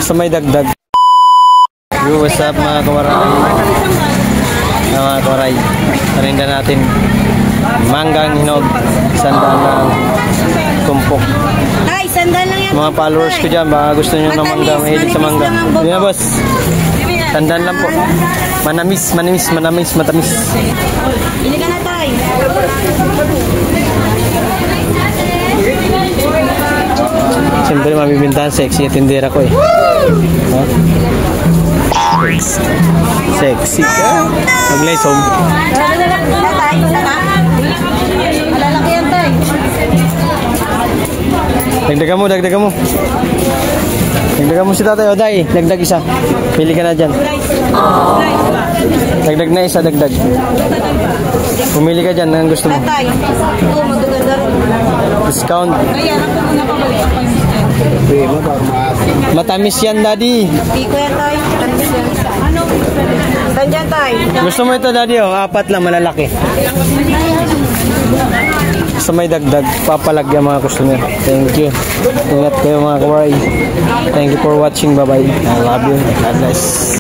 Sa may dagdag. Yo, what's up mga kawaray? Mga kawaray, parinda natin manggang hinog, sandal ng tumpok. Ay, sandal lang yan. Mga followers ko dyan, baka gusto nyo ng mangga, mahilig sa mangga. Hindi na boss, sandal lang po. Manamis, matamis. Ili ka na tayo. Siyempre mabibintahan, sexy at tindera ko eh. Huh? Sexy ka. Mag-laysom. Malalaki yan tayo. Dagdagan mo. Dagdagan mo si tatay. O day, dagdag isa. Pili ka na dyan. Dagdag na isa, dagdag. Pumili ka dyan, anong gusto mo? Tatay. Oo, magaganda rin. Discount. Ayan, ako muna pabalik. Matamis yan, daddy. Hindi ko yan tayo. Tamis yan. Ano? Saan dyan tayo? Gusto mo ito, daddy? Oh, 4 lang, malalaki. Sa may dagdag, papalagyan mga customer. Thank you. Ingat kayo mga kawaray. Thank you for watching. Bye-bye. I love you. God bless.